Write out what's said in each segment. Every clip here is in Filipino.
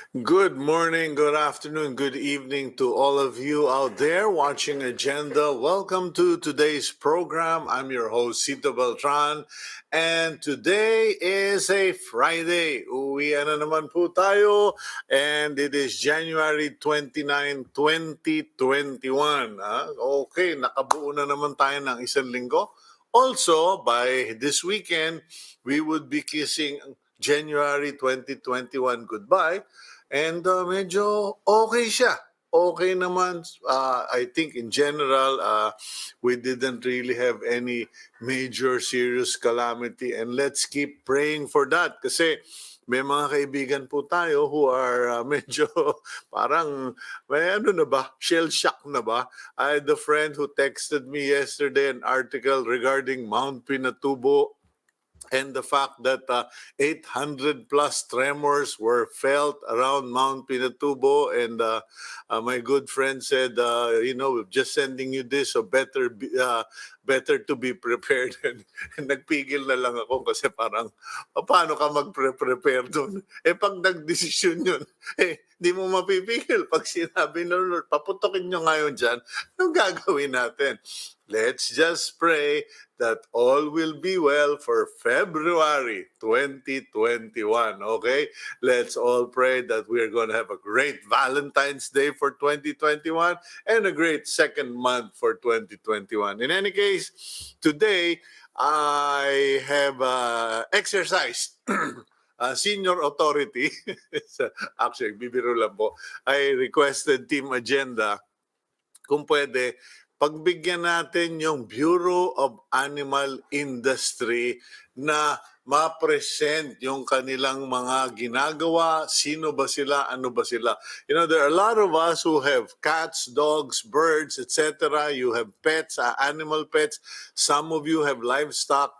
Good morning, good afternoon, good evening to all of you out there watching Agenda. Welcome to today's program. I'm your host, Cito Beltran, and today is a Friday. Uwian na naman po tayo, and it is January 29, 2021. Okay, nakabuo na naman tayo ng isang linggo. Also, by this weekend, we would be kissing January 2021 goodbye. And medyo okay siya. Okay naman. I think in general, we didn't really have any major serious calamity. And let's keep praying for that. Kasi may mga kaibigan po tayo who are medyo parang, may ano na ba, shell shock na ba? I had a friend who texted me yesterday an article regarding Mount Pinatubo and the fact that 800 plus tremors were felt around Mount Pinatubo. And my good friend said, we're just sending you this, so better to be prepared. And nagpigil na lang ako kasi parang, paano ka mag-prepare doon? Pag nag-desisyon yun, di mo mapipigil. Pag sinabi na, Lord, paputokin nyo ngayon dyan, anong gagawin natin? Let's just pray that all will be well for February 2021, okay? Let's all pray that we're going to have a great Valentine's Day for 2021 and a great second month for 2021. In any case, today, I have exercised senior authority. Actually, bibiro lang po. I requested Team Agenda kung pwede pagbigyan natin yung Bureau of Animal Industry na ma-present yung kanilang mga ginagawa, sino ba sila, ano ba sila. You know, there are a lot of us who have cats, dogs, birds, etc. You have pets, animal pets. Some of you have livestock.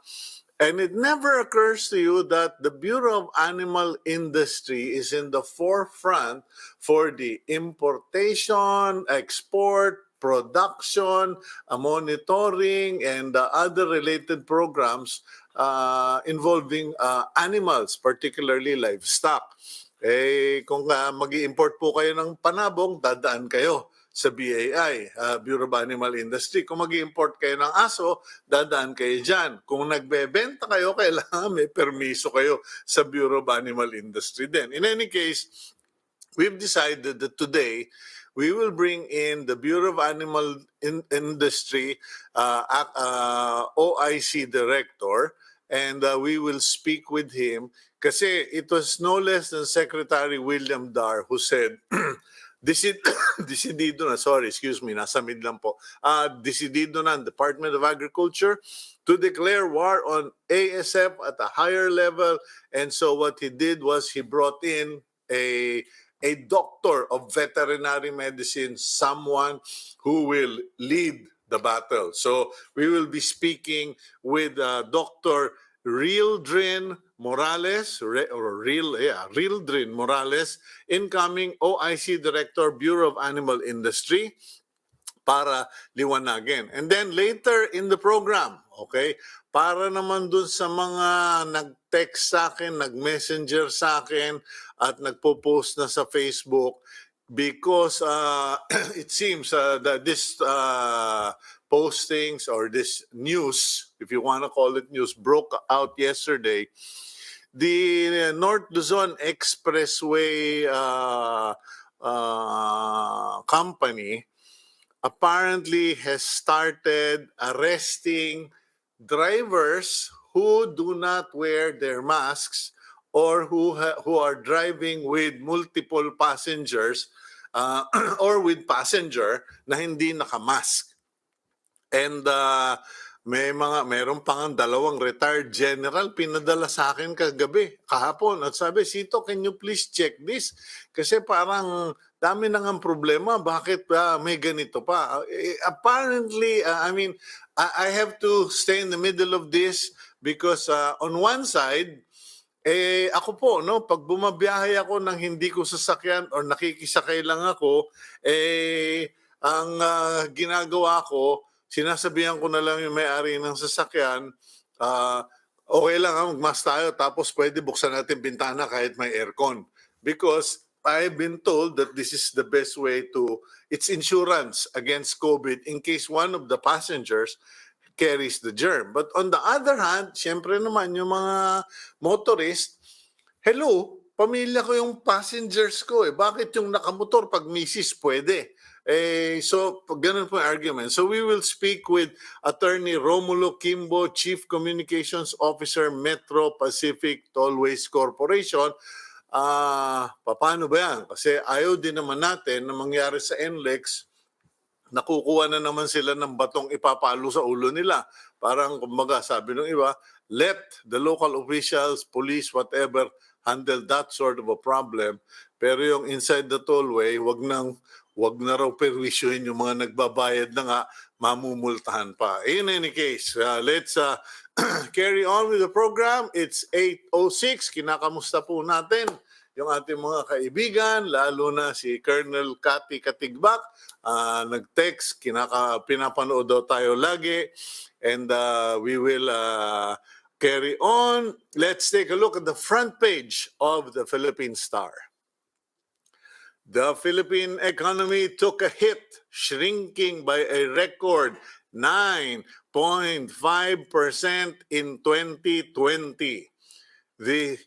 And it never occurs to you that the Bureau of Animal Industry is in the forefront for the importation, export, production, monitoring, and other related programs involving animals, particularly livestock. Kung mag-i-import po kayo ng panabong, dadaan kayo sa BAI, Bureau of Animal Industry. Kung mag-i-import kayo ng aso, dadaan kayo dyan. Kung nagbebenta kayo, kailangan may permiso kayo sa Bureau of Animal Industry din. In any case, we've decided that today, we will bring in the Bureau of Animal Industry OIC-Director, and we will speak with him kasi it was no less than Secretary William Dar who said, decidido na, nasa mid lang po, decidido na ang Department of Agriculture to declare war on ASF at a higher level. And so what he did was he brought in a doctor of veterinary medicine, someone who will lead the battle. So we will be speaking with Dr. Reildrin Morales, Reildrin Morales, Incoming OIC-Director, Bureau of Animal Industry, para liwanagin. And then later in the program, okay, para naman dun sa mga nag-text sa akin, nag-messenger sa akin, at nagpo-post na sa Facebook, because it seems that this postings or this news, if you want to call it news, broke out yesterday. The North Luzon Expressway company apparently has started arresting drivers who do not wear their masks or who are driving with multiple passengers or with passenger na hindi nakamask. And meron pang dalawang retired general pinadala sa akin kahapon at sabi, Cito, can you please check this? Kasi parang dami nang ang problema, bakit may ganito pa? Apparently, I have to stay in the middle of this because on one side, ako po, pag bumabiyahe ako ng hindi ko sasakyan or nakikisakay lang ako, ang ginagawa ko, sinasabihan ko na lang yung may-ari ng sasakyan, okay lang, magmas tayo, tapos pwede buksan natin bintana kahit may aircon. Because I've been told that this is the best way to, it's insurance against COVID in case one of the passengers carries the germ. But on the other hand, syempre naman yung mga motorist, hello, pamilya ko yung passengers ko eh. Bakit yung nakamotor pag misis pwede? So, ganun po yung argument. So, we will speak with Attorney Romulo Quimbo, Chief Communications Officer, Metro Pacific Tollways Corporation. Paano ba yan? Kasi ayaw din naman natin na mangyari sa NLEX, nakukuha na naman sila ng batong ipapalo sa ulo nila. Parang kumbaga sabi ng iba, let the local officials, police, whatever, handle that sort of a problem. Pero yung inside the tollway, wag na raw perwisyohin yung mga nagbabayad na nga, mamumultahan pa. In any case, let's carry on with the program. It's 8:06. Kinakamusta po natin yung ating mga kaibigan, lalo na si Colonel Cathy Katigbak. Nag-text, pinapanood daw tayo lagi. And we will carry on. Let's take a look at the front page of the Philippine Star. The Philippine economy took a hit, shrinking by a record 9.5% in 2020. The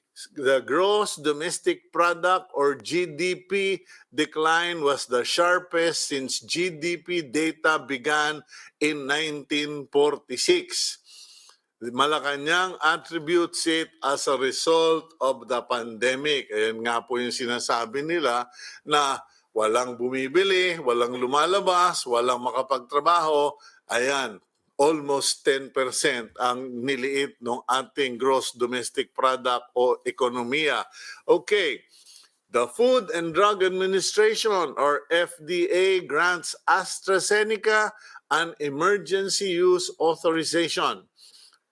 gross domestic product or GDP decline was the sharpest since GDP data began in 1946. Malacanang attributes it as a result of the pandemic. Ayan nga po yung sinasabi nila na walang bumibili, walang lumalabas, walang makapagtrabaho. Ayan, almost 10% ang niliit ng ating gross domestic product o ekonomiya. Okay, the Food and Drug Administration or FDA grants AstraZeneca an emergency use authorization.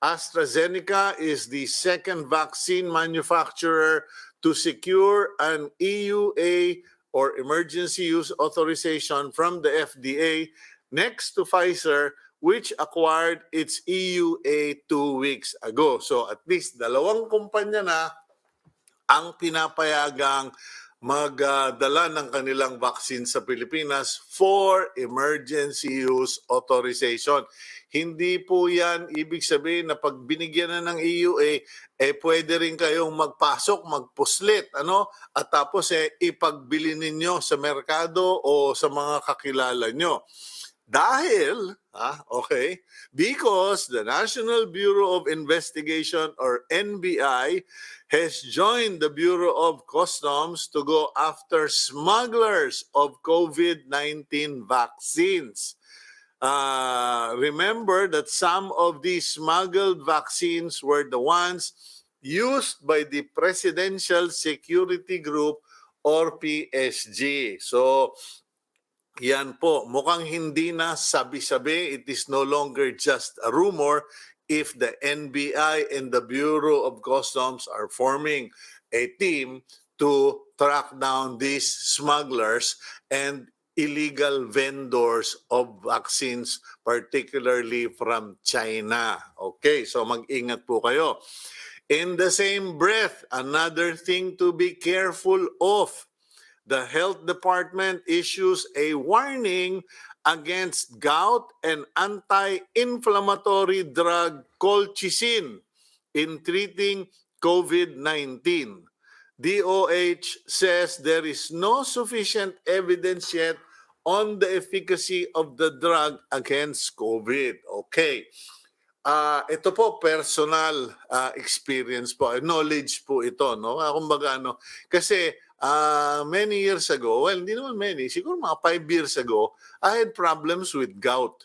AstraZeneca is the second vaccine manufacturer to secure an EUA or emergency use authorization from the FDA next to Pfizer, which acquired its EUA 2 weeks ago. So at least dalawang kumpanya na ang pinapayagang magdala ng kanilang vaccine sa Pilipinas for emergency use authorization. Hindi po yan ibig sabihin na pag binigyan na ng EUA, pwede rin kayong magpasok, magpuslit, at tapos ipagbili ninyo sa merkado o sa mga kakilala nyo. Dahil, because the National Bureau of Investigation or NBI has joined the Bureau of Customs to go after smugglers of COVID-19 vaccines. Remember that some of these smuggled vaccines were the ones used by the Presidential Security Group or PSG. So, yan po, mukhang hindi na sabi-sabi. It is no longer just a rumor if the NBI and the Bureau of Customs are forming a team to track down these smugglers and illegal vendors of vaccines, particularly from China. Okay, so mag-ingat po kayo. In the same breath, another thing to be careful of. The Health Department issues a warning against gout and anti-inflammatory drug colchicine in treating COVID-19. DOH says there is no sufficient evidence yet on the efficacy of the drug against COVID. Okay. Ito po personal experience po, knowledge po ito, no? Kumbaga kasi many years ago, well, hindi naman many, siguro mga 5 years ago, I had problems with gout.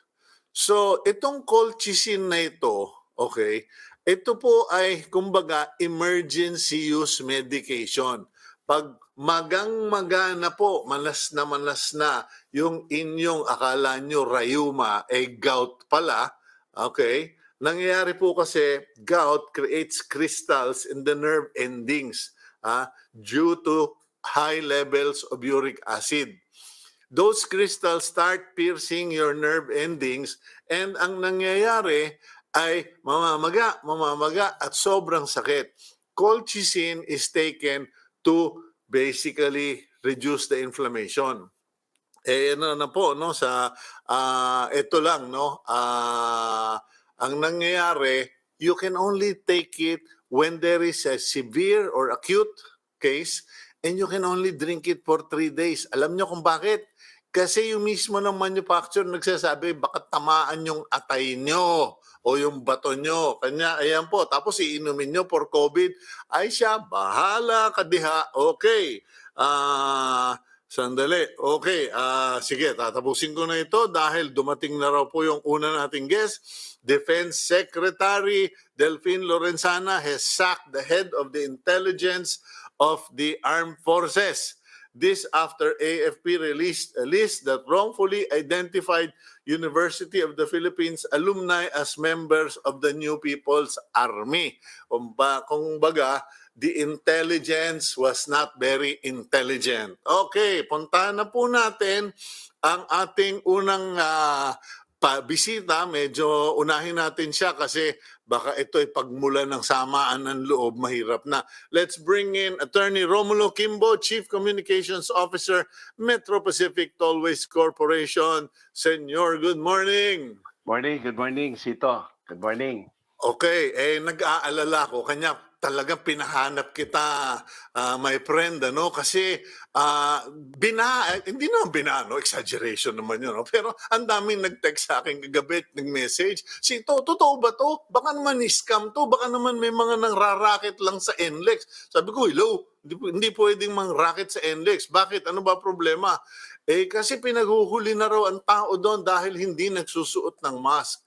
So, itong colchicine na ito, okay, ito po ay kumbaga emergency use medication. Pag magang-maga na po, manas na yung inyong akala nyo rayuma ay gout pala, okay? Nangyayari po kasi gout creates crystals in the nerve endings due to high levels of uric acid. Those crystals start piercing your nerve endings and ang nangyayari ay mamamaga at sobrang sakit. Colchicine is taken to basically reduce the inflammation. Ano na po, no, sa ito lang, no, ang nangyayari, you can only take it when there is a severe or acute case, and you can only drink it for 3 days. Alam nyo kung bakit? Kasi yung mismo ng manufacturer nagsasabi, baka tamaan yung atay nyo o yung bato nyo. Kanya, ayan po, tapos iinumin nyo for COVID. Ay siya, bahala ka diha. Okay. Sandali. Okay. Sige, tatapusin ko na ito dahil dumating na raw po yung una nating guest. Defense Secretary Delphine Lorenzana has sacked the head of the intelligence of the armed forces. This after AFP released a list that wrongfully identified University of the Philippines alumni as members of the New People's Army. Kung baga, the intelligence was not very intelligent. Okay, puntahan na po natin ang ating unang bisita. Medyo unahin natin siya kasi baka ito ay pagmula ng samaan ng loob, mahirap na. Let's bring in Attorney Romulo Quimbo, Chief Communications Officer, Metro Pacific Tollways Corporation. Senyor, good morning. Good morning, Cito. Good morning. Okay, nag-aalala ko, kanya talagang pinahanap kita, my friend, ano, kasi hindi naman no, exaggeration naman yun, no? Pero ang daming nag-text sa akin kagabi, nag-message, Sito, totoo ba to? Baka naman scam to, baka naman may mga nangraraket lang sa NLEX. Sabi ko, hello, hindi pwedeng mangraket sa NLEX. Bakit? Ano ba problema? Kasi pinaghuhuli na raw ang tao doon dahil hindi nagsusuot ng mask.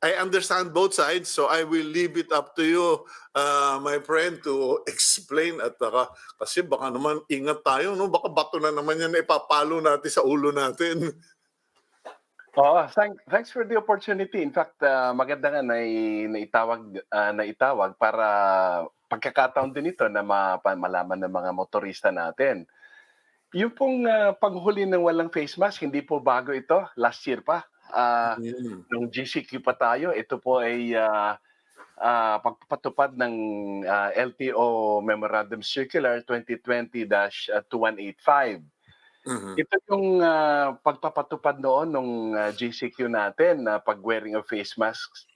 I understand both sides, so I will leave it up to you, my friend, to explain. At kasi baka naman ingat tayo, no? Baka bato na naman yan na ipapalo natin sa ulo natin. Thanks for the opportunity. In fact, maganda nga naitawag para pagkakataon din ito na malaman ng mga motorista natin. Yung pong paghuli ng walang face mask, hindi po bago ito. Last year pa. Nung GCQ pa tayo, ito po ay pagpapatupad ng LTO Memorandum Circular 2020-2185. Ito yung pagpapatupad noon ng GCQ natin na pag-wearing of face masks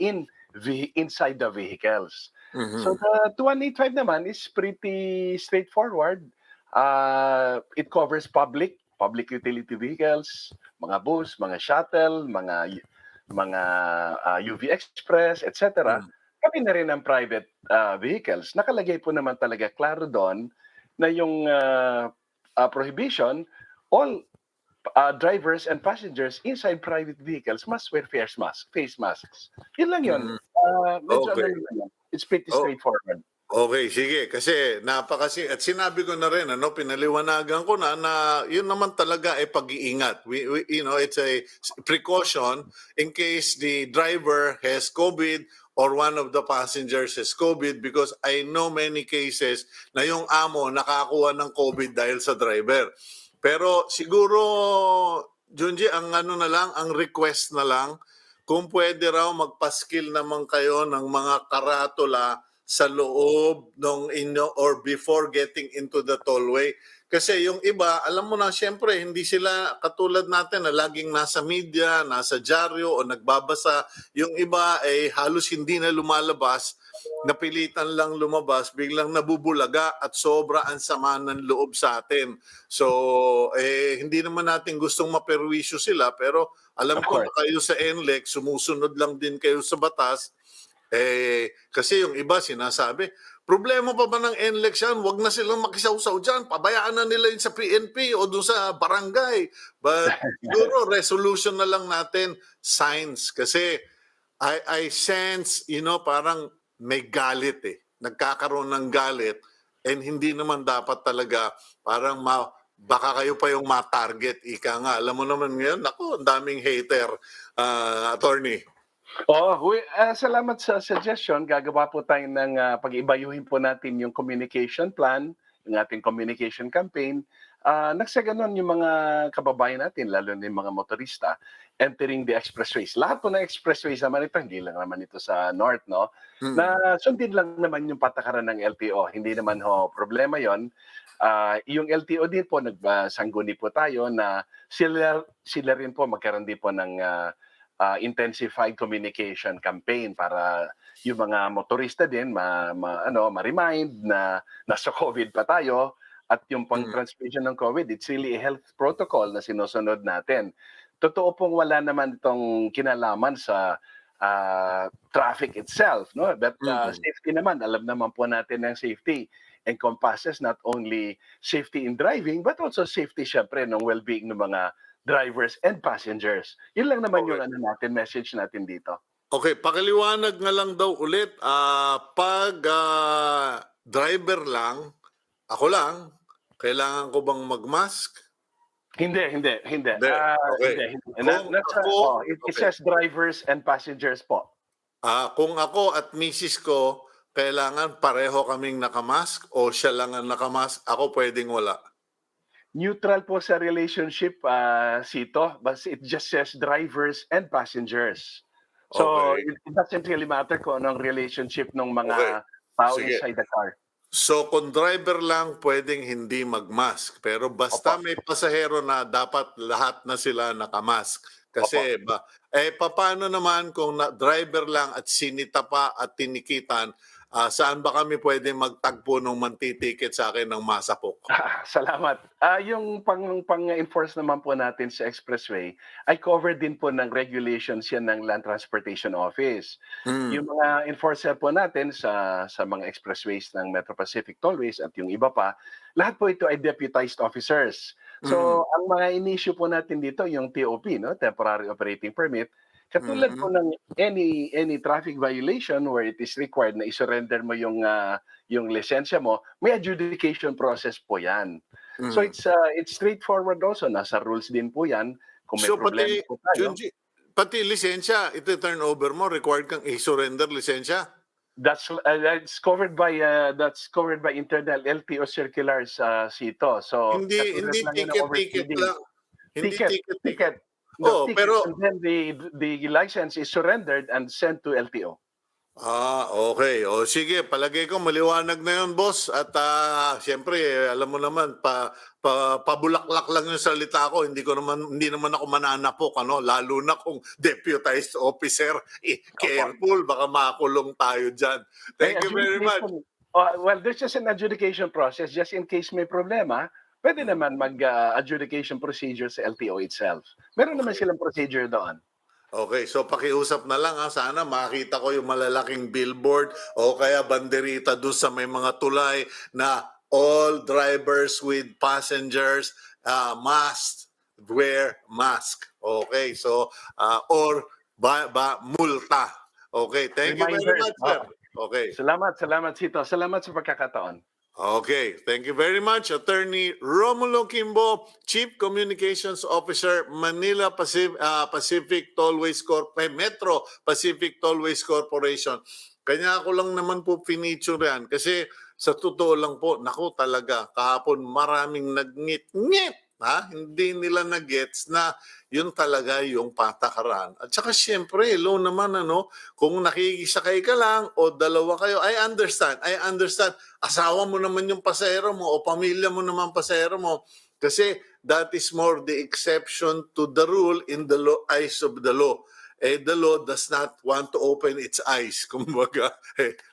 inside the vehicles. So the 2185 naman is pretty straightforward. It covers public utility vehicles, mga bus, mga shuttle, mga UV Express, etc. Kami na rin ang private vehicles. Nakalagay po naman talaga klaro doon na yung prohibition, all drivers and passengers inside private vehicles must wear face masks. Yun lang yun. Okay. It's pretty straightforward. Okay, sige. Kasi at sinabi ko na rin, ano, pinaliwanagan ko na yun naman talaga ay pag-iingat. It's a precaution in case the driver has COVID or one of the passengers has COVID, because I know many cases na yung amo nakakuha ng COVID dahil sa driver. Pero siguro, Junji, ang request na lang, kung pwede raw magpaskil naman kayo ng mga karatula sa loob ng inyo or before getting into the tollway. Kasi yung iba, alam mo na, syempre, hindi sila katulad natin na laging nasa media, nasa dyaryo o nagbabasa. Yung iba ay halos hindi na lumalabas, napilitan lang lumabas, biglang nabubulaga at sobra ang sama ng loob sa atin. So, hindi naman natin gustong maperwisyo sila, pero alam ko na kayo sa NLEX, sumusunod lang din kayo sa batas. Kasi yung iba sinasabi, problema pa ba ng NLEX yan? Huwag na silang makisawsaw dyan. Pabayaan na nila yun sa PNP o doon sa barangay. But siguro resolution na lang natin, signs. Kasi I sense, parang may galit Nagkakaroon ng galit and hindi naman dapat talaga parang baka kayo pa yung ma-target. Ika nga, alam mo naman ngayon, ang daming hater, attorney. Salamat sa suggestion. Gagawa po tayo ng pag-ibayuhin po natin yung communication plan, ng ating communication campaign, nagsaganon yung mga kababayan natin, lalo na yung mga motorista, entering the expressways. Lahat po ng expressways naman ito, hindi lang naman ito sa North, no? Na sundin lang naman yung patakaran ng LTO. Hindi naman ho problema yon. Yung LTO din po, nagsangguni po tayo na sila rin po magkaroon din po ng intensified communication campaign para yung mga motorista din ma-remind na nasa COVID pa tayo at yung pang-transmission ng COVID, it's really a health protocol na sinusunod natin. Totoo pong wala naman itong kinalaman sa traffic itself, no? But safety naman, alam naman po natin ng safety encompasses not only safety in driving but also safety syempre ng well-being ng mga drivers and passengers. Yun lang naman yung message natin dito. Okay, pakiliwanag nga lang daw ulit, pag driver lang, ako lang, kailangan ko bang mag-mask? Hindi. Okay. It says drivers and passengers po. Kung ako at misis ko, kailangan pareho kaming nakamask o siya lang ang nakamask, ako pwedeng wala? Neutral po sa relationship, Cito, but it just says drivers and passengers. So, it doesn't really matter kung anong relationship ng mga tao inside the car. So, kung driver lang, pwedeng hindi mag-mask. Pero basta may pasahero na, dapat lahat na sila nakamask. Kasi, paano naman kung driver lang at sinita pa at tinikitan, saan ba kami pwede magtagpo nung mantitiket sa akin ng masapok? Salamat. Yung pang-enforce naman po natin sa expressway ay covered din po ng regulations yan ng Land Transportation Office. Yung mga enforcer po natin sa mga expressways ng Metro Pacific Tollways at yung iba pa, lahat po ito ay deputized officers. So, ang mga in-issue po natin dito yung TOP, no? Temporary Operating Permit. Katulad po ng any traffic violation where it is required na i-surrender mo yung lisensya mo, may adjudication process po 'yan. So it's straightforward also, nasa rules din po 'yan kung may problema po tayo. Pati lisensya, ito turn over mo, required kang i-surrender lisensya? That's covered by internal LTO circulars, Cito. So hindi ticket lang. Hindi ticket. Pero and then the license is surrendered and sent to LTO. Okay. O sige, palagay ko maliwanag na 'yon, boss. At siyempre, alam mo naman, pabulaklak lang yung salita ko. Hindi naman ako mananapok, ano? Lalo na kung deputized officer. Careful, baka makulong tayo diyan. Thank you very much. Well, there's just an adjudication process just in case may problema. Pwede naman mag-adjudication procedure sa LTO itself. Meron naman silang procedure doon. Okay, so pakiusap na lang sana makita ko yung malalaking billboard o kaya banderita doon sa may mga tulay na all drivers with passengers must wear mask. Okay, so or multa. Okay, thank you very much, sir. Okay. Salamat, Cito. Salamat sa pagkakataon. Okay, thank you very much, Attorney Romulo Quimbo, Chief Communications Officer, Manila Pacific Tollways Corp, Metro Pacific Tollways Corporation. Kanya ako lang naman po pinicture yan kasi sa totoo lang po, naku talaga, kahapon maraming nagngit-ngit. Hindi nila na-gets na yun talaga yung patakaran. At saka siyempre, naman kung nakikisakay ka lang o dalawa kayo, I understand. Asawa mo naman yung pasahero mo o pamilya mo naman pasahero mo. Kasi that is more the exception to the rule in the eyes of the law. The law does not want to open its eyes. Kumbaga,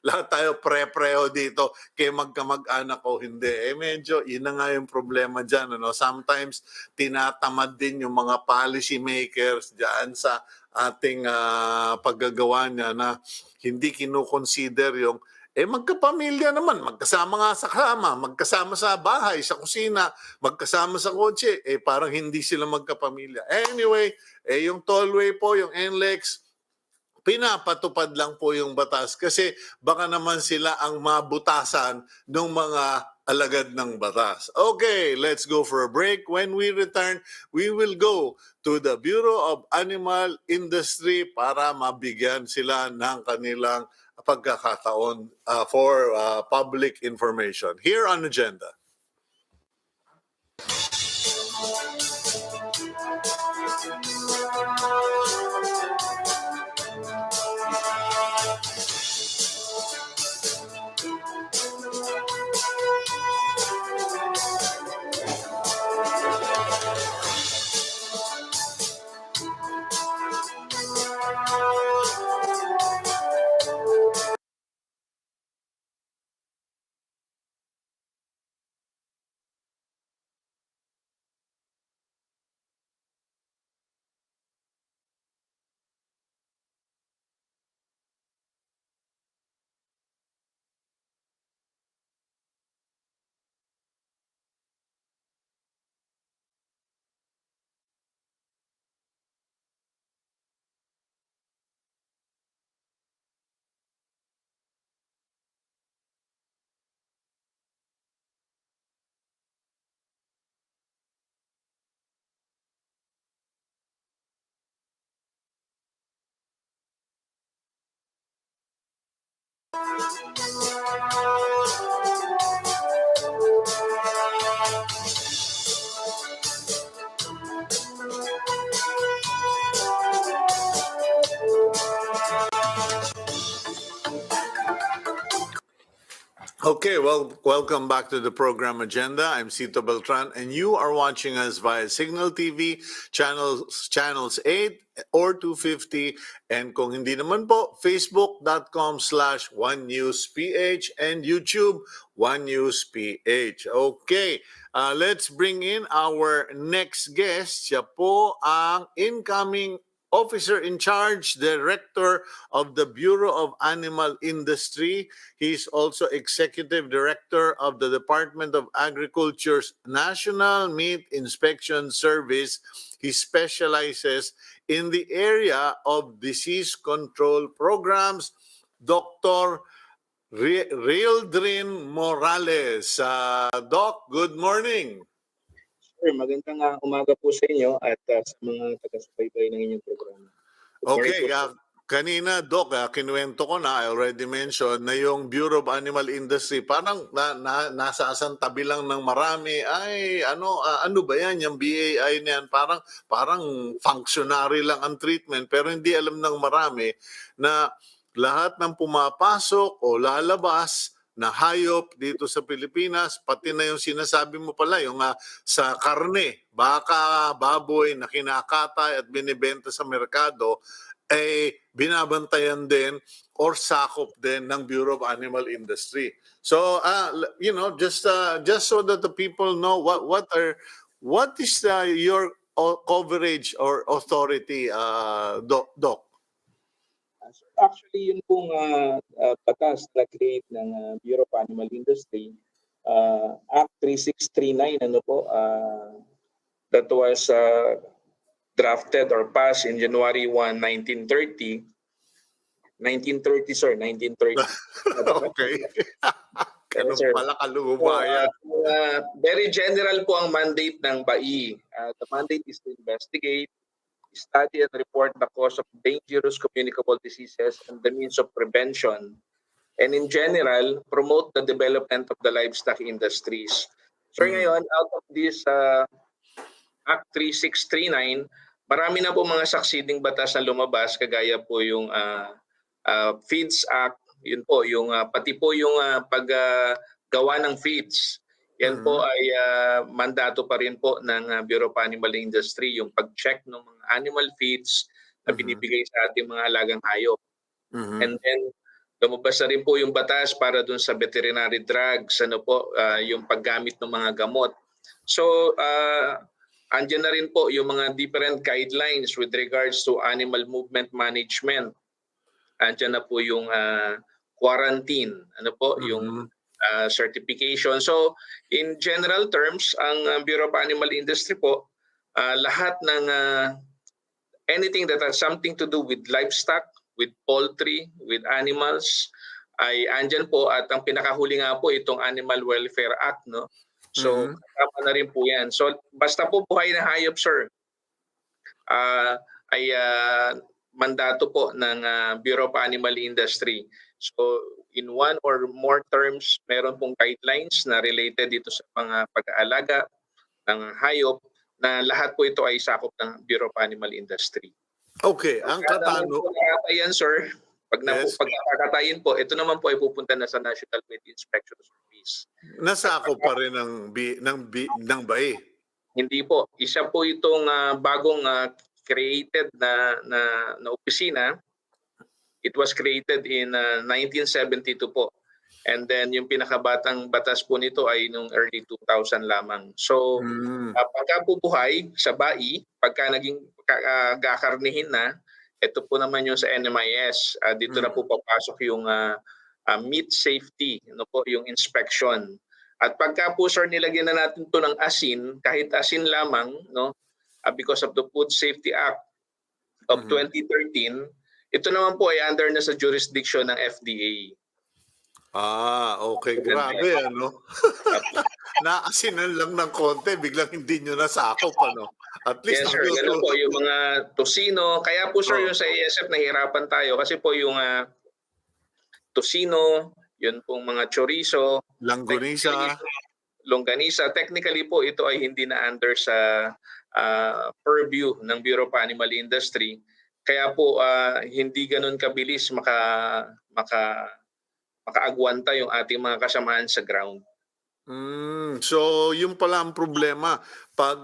lahat tayo pre-preho dito, kaya magkamag-anak o hindi. Medyo, yun na nga yung problema dyan. Sometimes, tinatamad din yung mga policy makers dyan sa ating paggagawa niya na hindi kinukonsider yung magkapamilya naman, magkasama nga sa kama, magkasama sa bahay, sa kusina, magkasama sa kotse, parang hindi sila magkapamilya. Anyway, yung tollway po, yung NLEX, pinapatupad lang po yung batas kasi baka naman sila ang mabutasan ng mga alagad ng batas. Okay, let's go for a break. When we return, we will go to the Bureau of Animal Industry para mabigyan sila ng kanilang pagkakataon for public information. Here on Agenda. Okay, well, welcome back to the program agenda. I'm Cito Beltran, and you are watching us via Signal TV, channels 8 or 250, and kung hindi naman po, facebook.com/onenewsph and YouTube, One News PH. Okay, let's bring in our next guest. Siya po ang incoming Officer in Charge, Director of the Bureau of Animal Industry. He's also Executive Director of the Department of Agriculture's National Meat Inspection Service. He specializes in the area of disease control programs. Dr. Reildrin Morales. Doc, good morning. Sir, magandang umaga po sa inyo at sa mga taga-subaybay ng inyong programa. Okay, kanina, Doc, kinuwento ko na, I already mentioned, na yung Bureau of Animal Industry, parang nasaasan tabi lang ng marami. Ay, ano ba yan, yung BAI na yan? Parang functionary lang ang treatment, pero hindi alam ng marami na lahat ng pumapasok o lalabas na hayop dito sa Pilipinas, pati na yung sinasabi mo pala, yung sa karne, baka, baboy na kinakatay at binibenta sa merkado, binabantayan din or sakop din ng Bureau of Animal Industry. So, just so that the people know what is your coverage or authority, Doc? Actually, yun pong batas na create ng Bureau of Animal Industry, Act 3639, that was drafted or passed in January 1, 1930. 1930, sir, 1930. Okay. Ganun Yes, sir. pala kalubayan. Very general po ang mandate ng BAI. The mandate is to investigate, study and report the cause of dangerous communicable diseases and the means of prevention, and in general, promote the development of the livestock industries. So ngayon, out of this Act 3639, marami na po mga succeeding batas na lumabas, kagaya po yung Feeds Act, yun po, yung pati po yung paggawa ng feeds. Yan po ay mandato pa rin po ng Bureau of Animal Industry, yung pag-check ng mga animal feeds na binibigay sa ating mga alagang hayop. And then, lumabas na rin po yung batas para dun sa veterinary drugs, yung paggamit ng mga gamot. So, andyan na rin po yung mga different guidelines with regards to animal movement management. Andyan na po yung quarantine, yung certification. So, in general terms, ang Bureau of Animal Industry po, lahat ng anything that has something to do with livestock, with poultry, with animals, ay andyan po, at ang pinakahuli nga po itong Animal Welfare Act, no? So, kasama na rin po yan. So, basta po buhay na hayop, sir, ay mandato po ng Bureau of Animal Industry. So, in one or more terms, meron pong guidelines na related dito sa mga pag-aalaga ng hayop na lahat po ito ay sakop ng Bureau of Animal Industry. Okay, ang Kada naman po katanong, nakatayan, sir, yes, pagkakatayin po, ito naman po ay pupunta na sa National Meat Inspection Service. nasako pa rin ng BAE. Hindi po. Isa po itong bagong created na opisina. It was created in 1972 po. And then yung pinakabatang batas po nito ay nung early 2000 lamang. So pagka bubuhay sa BAI, pagka naging gakarnihin na, ito po naman yung sa NMIS. Dito na po papasok yung meat safety, ano po, yung inspection. At pagka po sir nilagyan na natin to ng asin, kahit asin lamang, no, because of the Food Safety Act of 2013, ito naman po ay under na sa jurisdiction ng FDA. Okay. Grabe, ano? Naasinan lang ng konti, biglang hindi nyo nasakop, ano? At least, Yes sir, ganun po yung mga tosino. Kaya po sir yung sa ASF nahirapan tayo kasi po yung tosino, yun pong mga chorizo, langgonisa. longganisa, technically po ito ay hindi na under sa purview ng Bureau of Animal Industry. Kaya po hindi ganun kabilis makaagwanta yung ating mga kasamaan sa ground. So, yung pala ang problema. Pag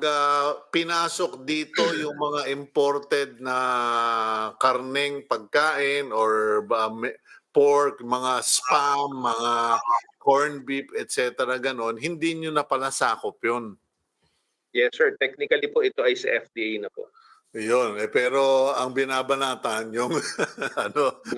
pinasok dito yung mga imported na karneng pagkain or pork, mga spam, mga corned beef, etc. ganon, hindi nyo na pala sakop yun. Yes sir, technically po ito ay sa FDA na po. Yun, pero ang binabanatan yung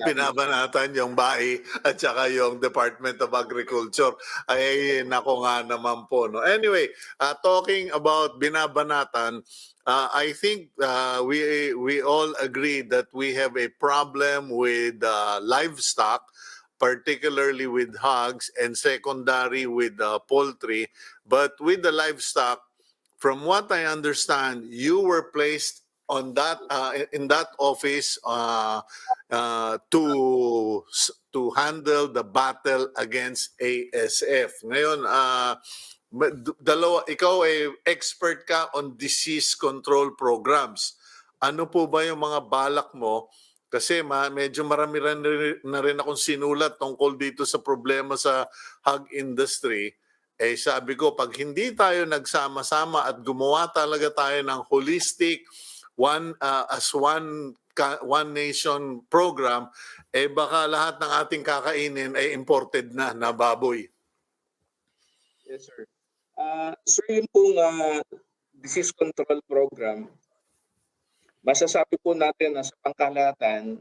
binabanatan yung BAI at saka yung Department of Agriculture. Ay nako nga naman po, no. Anyway, talking about binabanatan, I think we all agree that we have a problem with livestock, particularly with hogs, and secondary with poultry. But with the livestock, from what I understand, you were placed on that in that office to handle the battle against ASF. Ngayon, ikaw ay expert ka on disease control programs. Ano po ba yung mga balak mo? Kasi medyo marami na rin akong sinulat tungkol dito sa problema sa hog industry. Sabi ko, pag hindi tayo nagsama-sama at gumawa talaga tayo ng holistic one nation program, baka lahat ng ating kakainin ay imported na baboy. Yes sir. Sir, yung pong disease control program, masasabi po natin na sa pangkalahatan,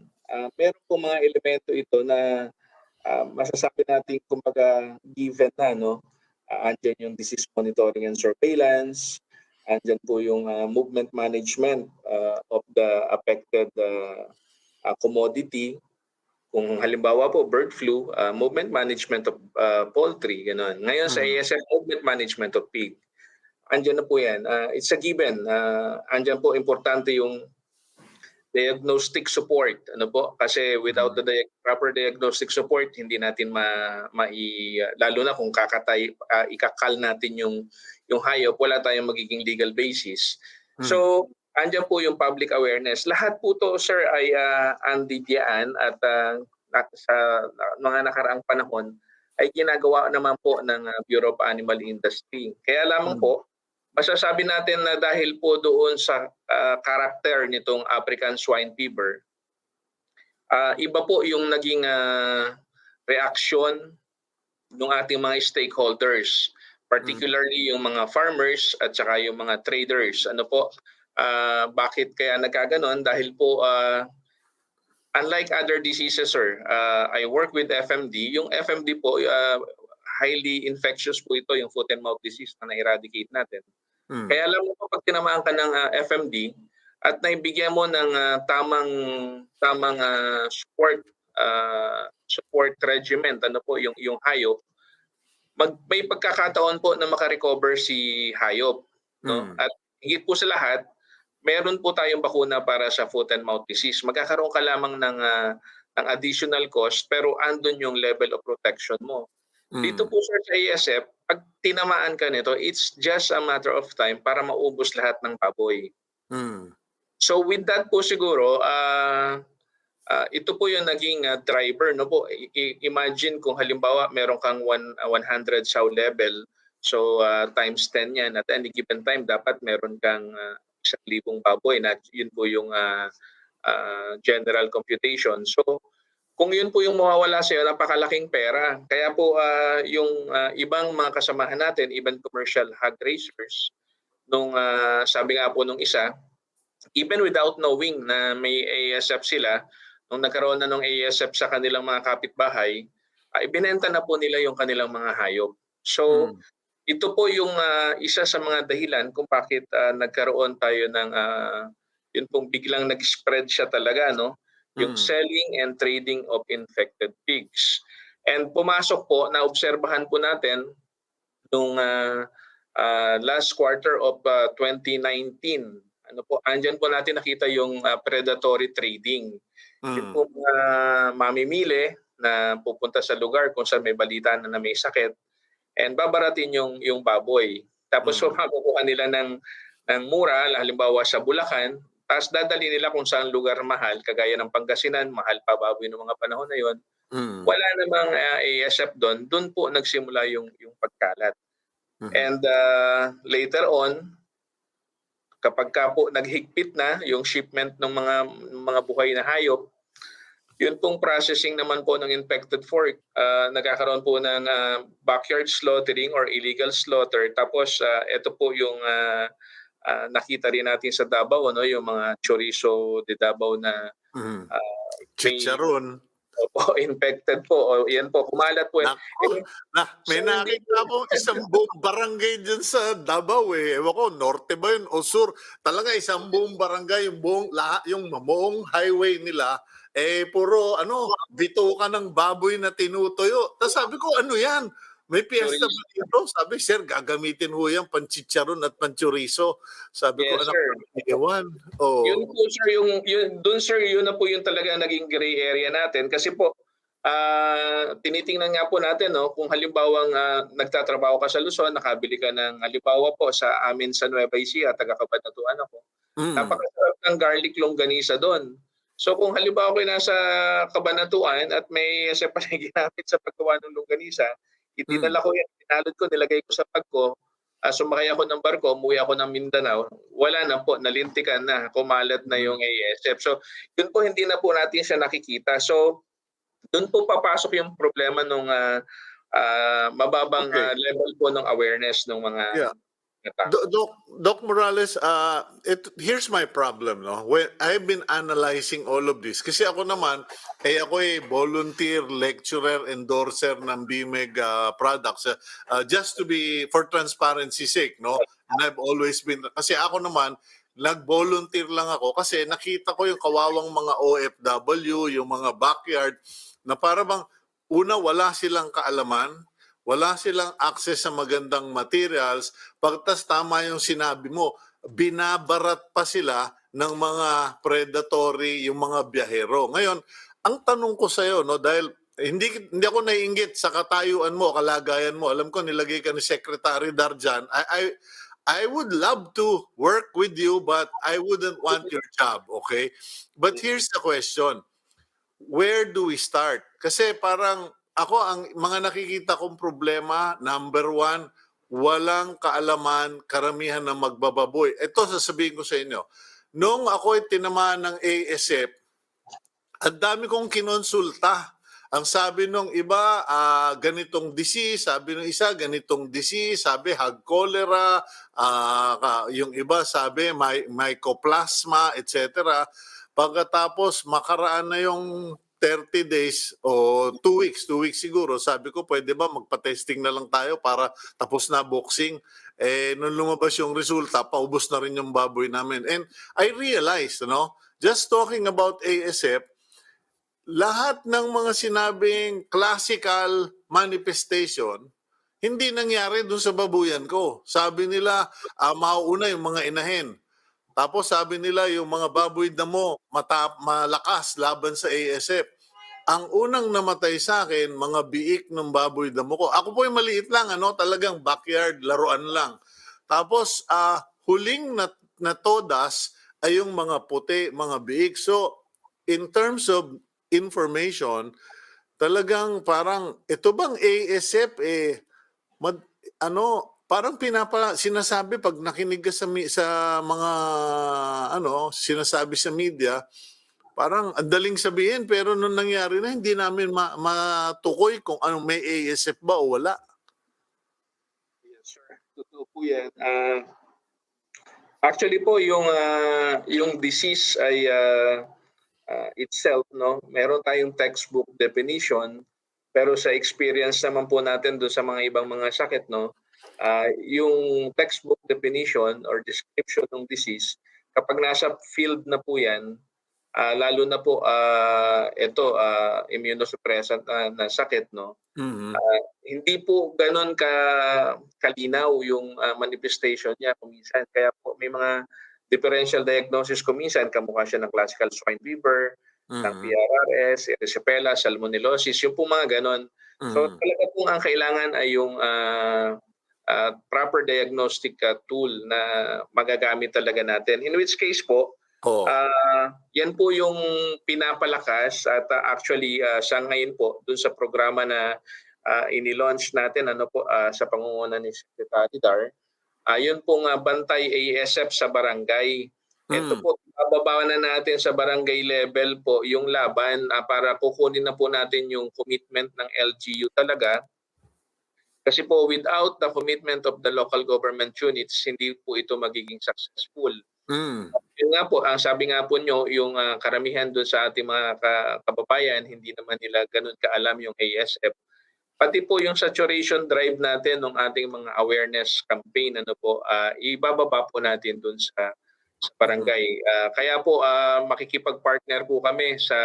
meron po mga elemento ito na masasabi natin kumbaga given na, no? Andyan yung disease monitoring and surveillance, andyan po yung movement management of the affected commodity. Kung halimbawa po bird flu, movement management of poultry, gano'n. Ngayon sa ASF, movement management of pig. Andyan na po yan. It's a given. Andyan po importante yung diagnostic support. Ano po? Kasi without the proper diagnostic support, hindi natin lalo na kung ikakal natin yung hayop, wala tayong magiging legal basis. So, andyan po yung public awareness. Lahat po to, sir, ay andidiyaan at sa mga nakaraang panahon ay ginagawa naman po ng Bureau of Animal Industry. Kaya lamang po, masasabi natin na dahil po doon sa karakter nitong African Swine Fever, iba po yung naging reaksyon ng ating mga stakeholders, particularly yung mga farmers at saka yung mga traders. Ano po? Bakit kaya nagkaganon? Dahil po unlike other diseases, sir, I work with FMD. Yung FMD po, highly infectious po ito, yung foot and mouth disease na na-eradicate natin. Kaya alam mo po, pag tinamaan ka ng FMD at naibigyan mo ng tamang support regimen, ano po, yung hayop, may pagkakataon po na makarecover si hayop. No? At higit po sa lahat, meron po tayong bakuna para sa foot and mouth disease. Magkakaroon ka lamang ng additional cost pero andun yung level of protection mo. Dito po sir sa ASF, pag tinamaan ka nito, it's just a matter of time para maubos lahat ng baboy. So with that po siguro, ito po yung naging driver, no po. Imagine kung halimbawa meron kang 100 sow level, so times 10 yan, at any given time dapat meron kang 1,000 baboy, na yun po yung general computation. So kung yun po yung mawawala sa iyo, napakalaking pera. Kaya po yung ibang mga kasamahan natin, even commercial hog raisers, nung sabi nga po nung isa, even without knowing na may ASF sila, nung nagkaroon na ng ASF sa kanilang mga kapitbahay, ibinenta na po nila yung kanilang mga hayop. So ito po yung isa sa mga dahilan kung bakit nagkaroon tayo ng yun pong biglang nag-spread siya talaga, no? Yung selling and trading of infected pigs. And pumasok po, naobserbahan po natin nung last quarter of 2019. Ano po, andyan po natin nakita yung predatory trading. Yung po mamimili na pupunta sa lugar kung saan may balita na may sakit and babaratin yung baboy. Tapos makukuha nila ng mura, halimbawa sa Bulacan, tapos dadali nila kung saan lugar mahal, kagaya ng Pangasinan, mahal pa baboy ng mga panahon na yon. Wala namang ASF doon. Doon po nagsimula yung pagkalat. And later on, kapag ka po naghigpit na yung shipment ng mga buhay na hayop, yun pong processing naman po ng infected pork, nagkakaroon po ng backyard slaughtering or illegal slaughter. Tapos ito po yung nakita rin natin sa Davao, no, yung mga chorizo de Davao na chicharon. Opo, infected po. O, yan po, kumalat po. May nakita po isang buong barangay dyan sa Davao eh. Ewan ko, norte ba yun o sur? Talaga isang buong barangay, yung buong highway nila, puro bituka ng baboy na tinutuyo. Tapos sabi ko, ano yan? May piyesta ba dito? Sabi, sir, gagamitin ho yan panchicharon at panchorizo. Sabi ko, ewan. Oh. Yun po, sir, doon, sir, yun na po yung talaga naging gray area natin. Kasi po, tinitingnan nga po natin, no, kung halimbawang nagtatrabaho ka sa Luzon, nakabili ka ng halimbawa po sa amin sa Nueva Ecija, taga-Kabanatuan ako. Napakasarap ng garlic longganisa doon. So kung halimbawa ko nasa Kabanatuan at may sa ginamit sa paggawa ng longganisa, itinala ko yan, tinalod ko, nilagay ko sa bag ko, sumakay ako ng barko, umuwi ako ng Mindanao, wala na po, nalintikan na, kumalat na yung ASF. So yun po, hindi na po natin siya nakikita. So doon po papasok yung problema ng mababang level po ng awareness ng mga Doc Morales, here's my problem, no? When I've been analyzing all of this, kasi ako naman, ako volunteer lecturer endorser ng BMEG products, just to be for transparency sake, no? And I've always been, kasi ako naman, nag-volunteer lang ako kasi nakita ko yung kawawang mga OFW, yung mga backyard, na para bang una wala silang kaalaman, wala silang access sa magandang materials, pagtas tama yung sinabi mo, binabarat pa sila ng mga predatory, yung mga biyahero. Ngayon, ang tanong ko sa iyo, no, dahil hindi ako naiinggit sa katayuan mo, kalagayan mo. Alam ko nilagay ka ni Secretary Darjan. I would love to work with you, but I wouldn't want your job, okay? But here's the question. Where do we start? Kasi parang ako, ang mga nakikita kong problema, number one, walang kaalaman, karamihan ng magbababoy. Ito, sasabihin ko sa inyo. Nung ako'y tinamaan ng ASF, ang dami kong kinonsulta. Ang sabi nung iba, ganitong disease. Sabi nung isa, ganitong disease. Sabi, hog cholera. Yung iba, sabi, mycoplasma, etc. Pagkatapos, makaraan na yung 30 days o 2 weeks siguro, sabi ko, pwede ba magpa-testing na lang tayo para tapos na boxing? Nung lumabas yung resulta, paubos na rin yung baboy namin. And I realized, just talking about ASF, lahat ng mga sinabing classical manifestation, hindi nangyari dun sa babuyan ko. Sabi nila, mauuna yung mga inahin. Tapos sabi nila yung mga baboy damo malakas laban sa ASF. ang unang namatay sa akin, mga biik ng baboy damo ko. Ako po ay maliit lang, talagang backyard, laruan lang. Tapos, huling na todas ay yung mga puti, mga biik. So, in terms of information, talagang parang, ito bang ASF, parang sinasabi pag nakinig ka sa mga sinasabi sa media, parang ang daling sabihin pero nung nangyari na hindi namin matukoy kung ano may ASF ba o wala. Yes, sir. Totoo po yan. Actually po, yung disease ay itself, no, meron tayong textbook definition, pero sa experience naman po natin doon sa mga ibang mga sakit, no, yung textbook definition or description ng disease, kapag nasa field na po yan, lalo na po ito immunosuppressant na sakit, no. Mhm. Hindi po ganoon kalinaw yung manifestation niya kuminsan. Kaya po may mga differential diagnosis kuminsan, kamukha siya ng classical swine fever, ng Mhm. PRRS, erysipelas, salmonellosis, yung po mga ganon. So Mhm. talaga po ang kailangan ay yung proper diagnostic tool na magagamit talaga natin. In which case po, Oh. yan po yung pinapalakas at actually sa ngayon po dun sa programa na ini-launch natin sa pangunguna ni Secretary Dar, yun pong bantay ASF sa barangay. Ito Mm. po, bababa na natin sa barangay level po yung laban para kukunin na po natin yung commitment ng LGU talaga. Kasi po without the commitment of the local government units, hindi po ito magiging successful. Mm. Yun nga po, ang sabi nga po nyo, yung karamihan doon sa ating mga kababayan, hindi naman nila ganun kaalam yung ASF. Pati po yung saturation drive natin ng ating mga awareness campaign, ibababa po natin doon sa barangay. Kaya po makikipag-partner po kami sa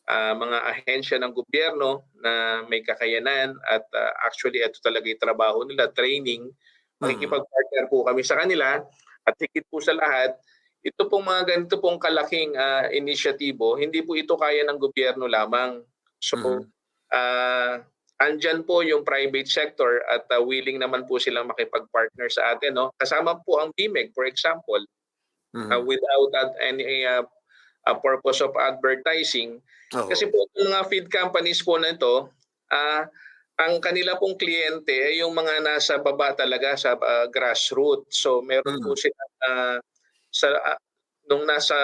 mga ahensya ng gobyerno na may kakayanan at actually ito talaga yung trabaho nila, training. Makikipag-partner po kami sa kanila at higit po sa lahat, ito pong mga ganito pong kalaking inisyatibo, hindi po ito kaya ng gobyerno lamang. So, andyan po yung private sector at willing naman po silang makipag-partner sa atin. No? Kasama po ang BIMEG, for example, without any purpose of advertising. Oo. Kasi po yung mga feed companies po na ito, ang kanila pong kliyente ay yung mga nasa baba talaga sa grassroots. So meron po sila nung nasa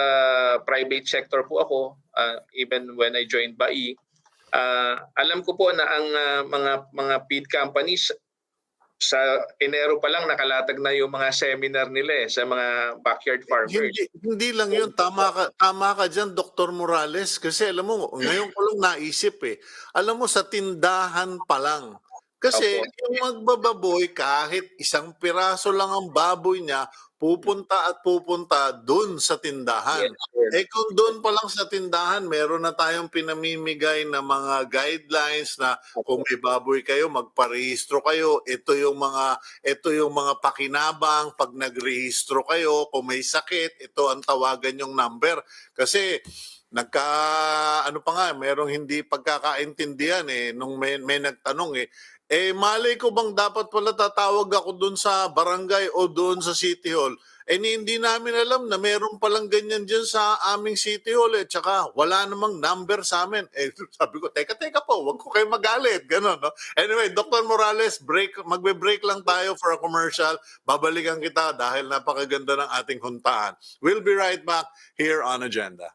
private sector po ako, even when I joined BAI, alam ko po na ang mga feed companies sa Enero pa lang nakalatag na yung mga seminar nila sa mga backyard farmers. Hindi lang yun, tama ka diyan, Dr. Morales, kasi alam mo ngayon ko lang naisip Alam mo sa tindahan pa lang. Kasi Opo. yung magbababoy kahit isang piraso lang ang baboy niya, pupunta doon sa tindahan. Yes, sir. Kung doon pa lang sa tindahan, meron na tayong pinamimigay na mga guidelines na kung may baboy kayo, magparehistro kayo. Ito yung mga pakinabang pag nagrehistro kayo. Kung may sakit, ito ang tawagan yung number. Kasi merong hindi pagkakaintindihan nung may nagtanong malay ko bang dapat pala tatawag ako doon sa barangay o doon sa City Hall? Hindi namin alam na meron palang ganyan dyan sa aming City Hall tsaka wala namang number sa amin. Sabi ko, teka po, wag ko kayo magalit. Ganon, no? Anyway, Dr. Morales, magbe-break lang tayo for a commercial. Babalikan kita dahil napakaganda ng ating huntahan. We'll be right back here on Agenda.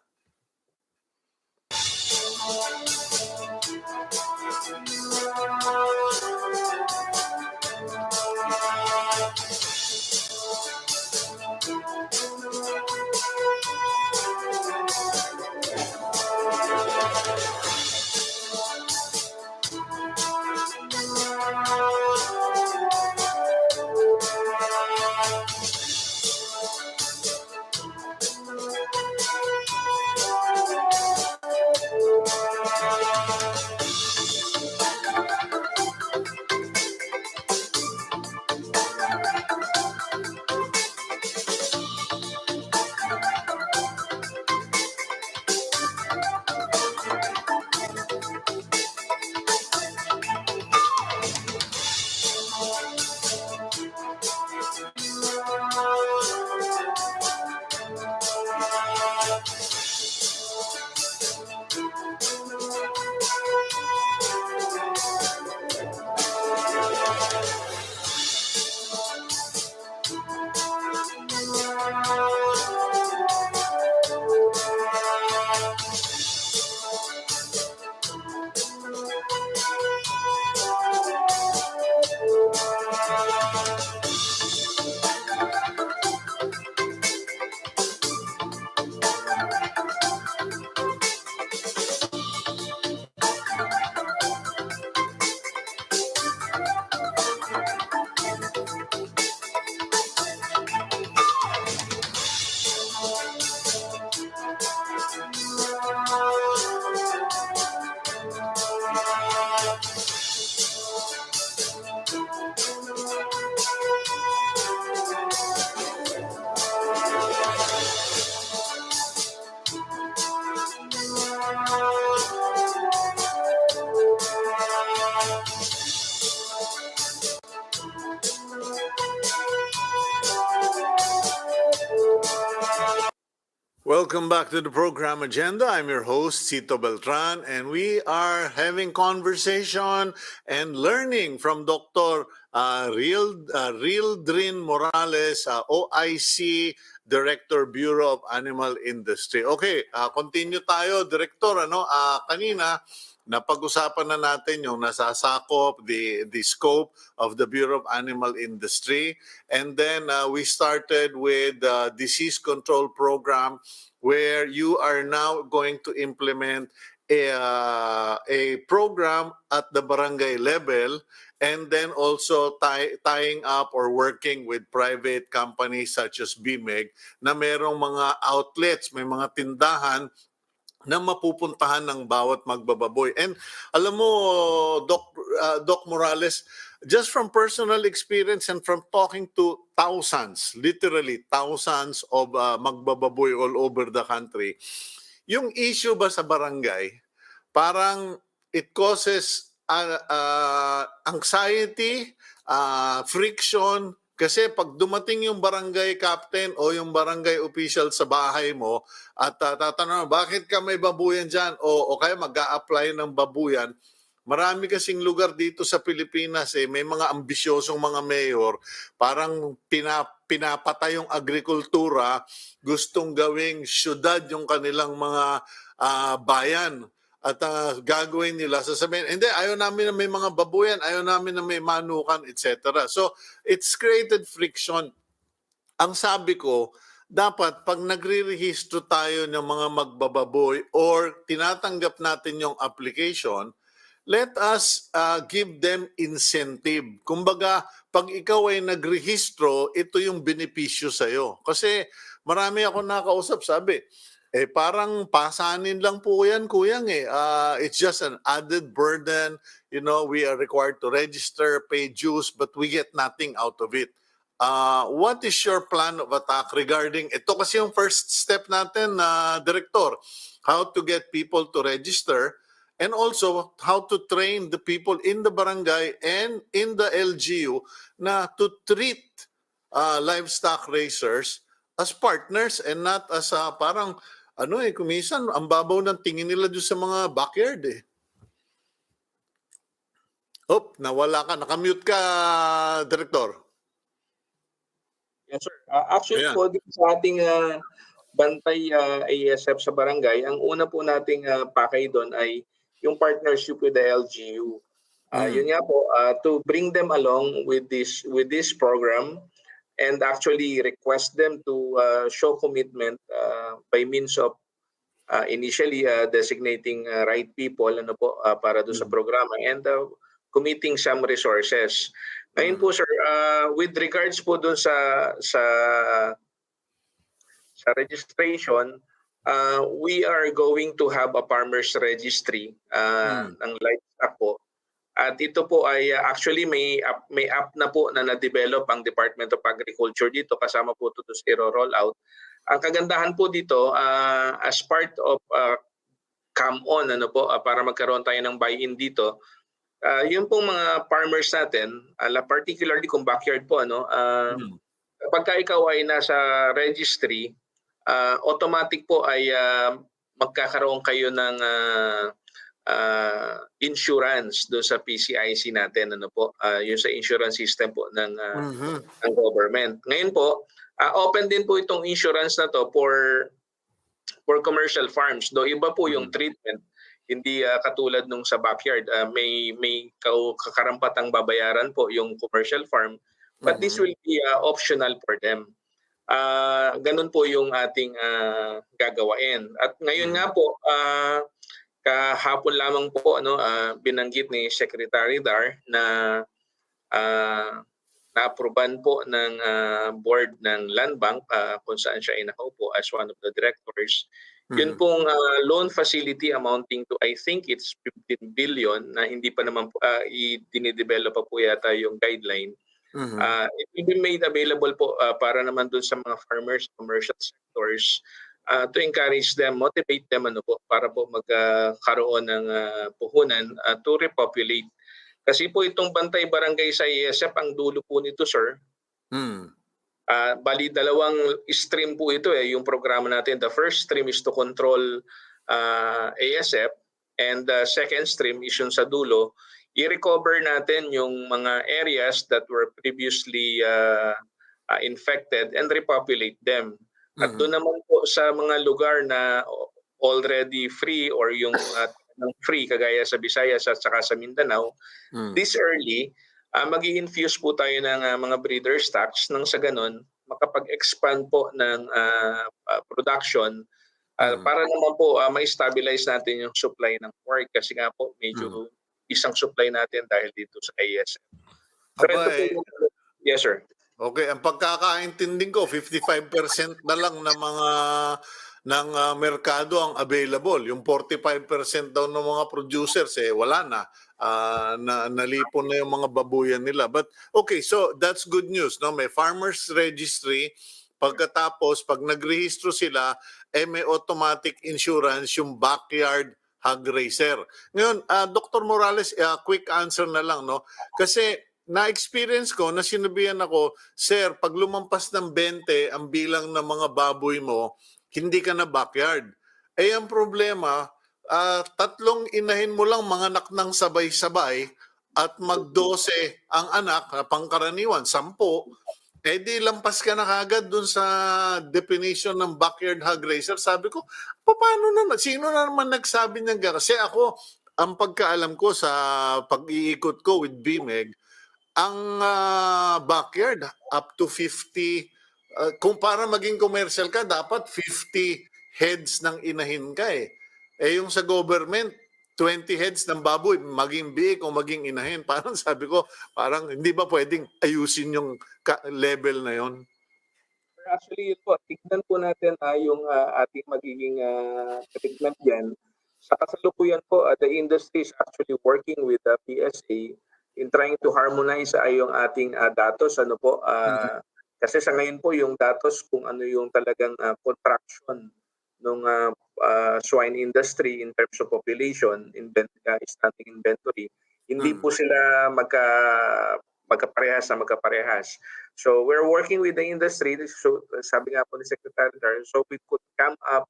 Welcome back to the program agenda. I'm your host, Cito Beltran, and we are having conversation and learning from Dr. Reildrin Morales, OIC Director, Bureau of Animal Industry. Okay, continue tayo, Director. Kanina, napag-usapan na natin yung nasasakop, the scope of the Bureau of Animal Industry. And then we started with the disease control program where you are now going to implement a program at the barangay level, and then also tying up or working with private companies such as BMEG na merong mga outlets, may mga tindahan na mapupuntahan ng bawat magbababoy. And alam mo, Doc Morales, just from personal experience and from talking to thousands, literally thousands of magbababoy all over the country, yung issue ba sa barangay, parang it causes anxiety, friction, kasi pag dumating yung barangay captain o yung barangay official sa bahay mo at tatanong, bakit ka may babuyan dyan? O kaya mag-a-apply ng babuyan. Marami kasing lugar dito sa Pilipinas, may mga ambisyosong mga mayor, parang pinapatay yung agrikultura, gustong gawing syudad yung kanilang mga bayan. At gagawin nila, sasabihin, hindi, ayaw namin na may mga babuyan, ayaw namin na may manukan, etc. So, it's created friction. Ang sabi ko, dapat pag nagre-rehistro tayo ng mga magbababoy or tinatanggap natin yung application, let us give them incentive. Kumbaga, pag ikaw ay nagrehistro, ito yung benepisyo sa'yo. Kasi marami ako nakausap, sabi, parang pasanin lang po yan, kuyang it's just an added burden. You know, we are required to register, pay dues, but we get nothing out of it. What is your plan of attack regarding, ito kasi yung first step natin, Director, how to get people to register and also how to train the people in the barangay and in the LGU na to treat livestock raisers as partners and not as parang kumisan, ang babaw ng tingin nila doon sa mga backyard nawala ka. Nakamute ka, Director. Yes, sir. Actually Ayan. po, dito sa ating bantay ASF sa barangay, ang una po nating pakay doon ay yung partnership with the LGU. Yun nga po, to bring them along with this program and actually request them to show commitment by means of initially designating right people para doon sa programa and committing some resources. Ngayon po sir, with regards po doon sa registration, we are going to have a farmers registry ng livestock po. At ito po ay actually may app na po na na-develop ang Department of Agriculture dito, kasama po ito sa i-roll out. Ang kagandahan po dito, as part of come on para magkaroon tayo ng buy-in dito, yung pong mga farmers natin, particularly kung backyard po, pagka ikaw ay nasa registry, automatic po ay magkakaroon kayo ng insurance do sa PCIC natin, yung sa insurance system po ng government. Ngayon po, open din po itong insurance na to for commercial farms. Do iba po yung treatment, hindi katulad nung sa backyard. May kakarampatang babayaran po yung commercial farm, but this will be optional for them. Ganun po yung ating gagawain. At ngayon nga po, kahapon lamang po binanggit ni Secretary Dar na na-approvean po ng board ng Land Bank kung saan siya ay nakaupo as one of the directors. Yun pong loan facility amounting to, I think it's 15 billion na hindi pa naman dinidevelop pa po yata yung guideline. It will be made available po para naman dun sa mga farmers, commercial sectors, to encourage them, motivate them para po magkaroon ng puhunan to repopulate. Kasi po itong bantay barangay sa ISF, ang dulo po nito, sir, bali dalawang stream po ito yung programa natin. The first stream is to control ASF, and the second stream is yung sa dulo, i-recover natin yung mga areas that were previously infected and repopulate them. At doon naman po sa mga lugar na already free or yung free kagaya sa Visayas at saka sa Mindanao, this early, mag-i-infuse po tayo ng mga breeder stocks nang sa ganun makapag-expand po ng production para naman po ma-stabilize natin yung supply ng pork kasi nga po medyo isang supply natin dahil dito sa ISF. Yes, sir. Okay, ang pagkakaintinding ko 55% na lang ng mga merkado ang available. Yung 45% daw ng mga producers wala na. Nalipon na yung mga babuyan nila. But okay, so that's good news, no? May farmers registry. Pagkatapos pag nagrehistro sila, may automatic insurance yung backyard hog raiser. Ngayon, Dr. Morales, quick answer na lang, no? Kasi na-experience ko, na sinabihan ako, sir, pag lumampas ng 20 ang bilang ng mga baboy mo, hindi ka na backyard. Ang problema, tatlong inahin mo lang manganak ng sabay-sabay at mag-12 ang anak, pangkaraniwan, 10, di lampas ka na kagad dun sa definition ng backyard hog raiser. Sabi ko, paano na? Sino na naman nagsabi niyan? Kasi ako, ang pagkaalam ko sa pag-iikot ko with BMEG, ang backyard up to 50, kung para maging commercial ka, dapat 50 heads ng inahin ka yung sa government, 20 heads ng baboy, maging biik o maging inahin. Parang sabi ko, parang hindi ba pwedeng ayusin yung level na yon? Actually, yun po, tignan po natin yung ating magiging treatment dyan. Sa kasalukuyan po, the industry is actually working with the PSA in trying to harmonize yung ating datos. Kasi sa ngayon po yung datos kung ano yung talagang contraction ng swine industry in terms of population, standing inventory, hindi po sila magkaparehas. So we're working with the industry. So sabi nga po ni Secretary Dar, so we could come up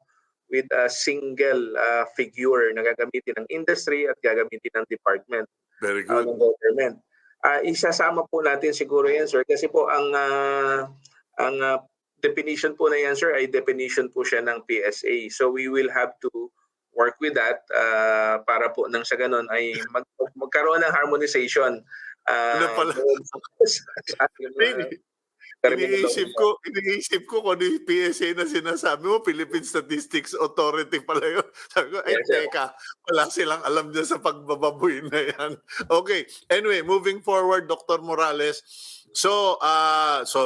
with a single figure na gagamitin ng industry at gagamitin ng department. Very good. Ng government. Isasama po natin siguro yan, sir, kasi po ang definition po na yan, sir, ay definition po siya ng PSA. So we will have to work with that para po nang sa ganun ay magkaroon ng harmonization. Iniisip ko kung ano yung PSA na sinasabi mo, Philippine Statistics Authority pala yun. Sabi ko, teka, wala silang alam dyan sa pagbababoy na yan. Okay, anyway, moving forward, Dr. Morales. So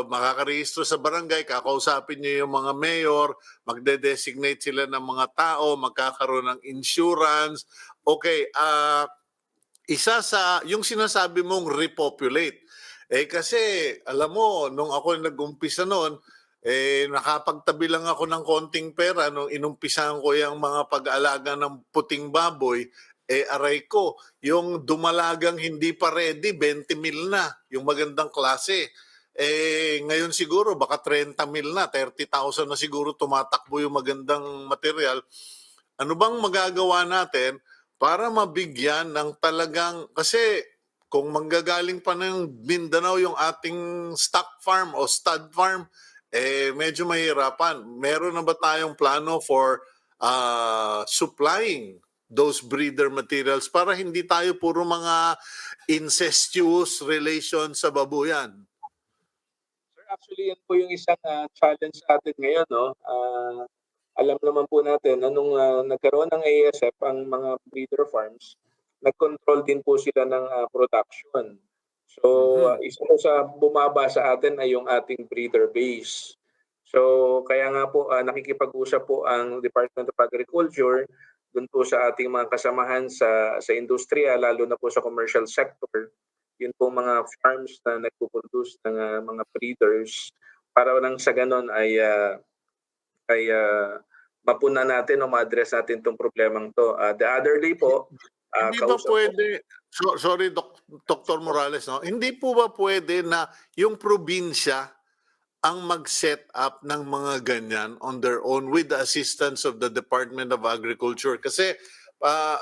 makakarehistro sa barangay, kakausapin niyo yung mga mayor, magde-designate sila ng mga tao, magkakaroon ng insurance. Okay, isa sa, yung sinasabi mong repopulate, kasi alam mo, nung ako nag-umpisa noon, nakapagtabi lang ako ng konting pera nung inumpisahan ko yung mga pag-aalaga ng puting baboy, aray ko, yung dumalagang hindi pa ready, 20 mil na, yung magandang klase. Ngayon siguro baka 30 mil na, 30,000 na siguro tumatakbo yung magandang material. Ano bang magagawa natin para mabigyan ng talagang, kasi kung manggagaling pa ng Mindanao yung ating stock farm o stud farm, medyo mahirapan. Meron na ba tayong plano for supplying those breeder materials para hindi tayo puro mga incestuous relations sa babuyan? Sir, actually, yan po yung isang challenge sa atin ngayon, no? Alam naman po natin, nung nagkaroon ng ASF ang mga breeder farms, nag-control din po sila ng production. So, isa po sa bumaba sa atin ay yung ating breeder base. So, kaya nga po nakikipag-usap po ang Department of Agriculture dun po sa ating mga kasamahan sa industriya, lalo na po sa commercial sector. Yun po mga farms na nagpo-produce ng mga breeders para nang sa ganon ay mapuna natin o ma-address natin itong problemang to. The other day po, Hindi ba kausap po. pwede, sorry Dr. Morales, no? Hindi po ba pwede na yung probinsya ang mag-set up ng mga ganyan on their own with the assistance of the Department of Agriculture? Kasi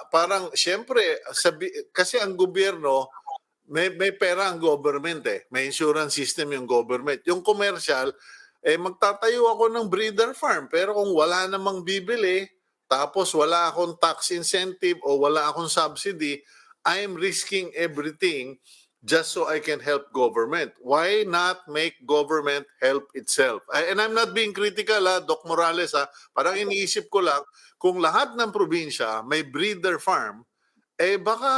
parang siyempre, kasi ang gobyerno, may pera ang government eh. May insurance system yung government. Yung commercial, magtatayo ako ng breeder farm. Pero kung wala namang bibili, tapos wala akong tax incentive o wala akong subsidy, I'm risking everything just so I can help government. Why not make government help itself? And I'm not being critical, Doc Morales. Parang iniisip ko lang, kung lahat ng probinsya may breeder farm, baka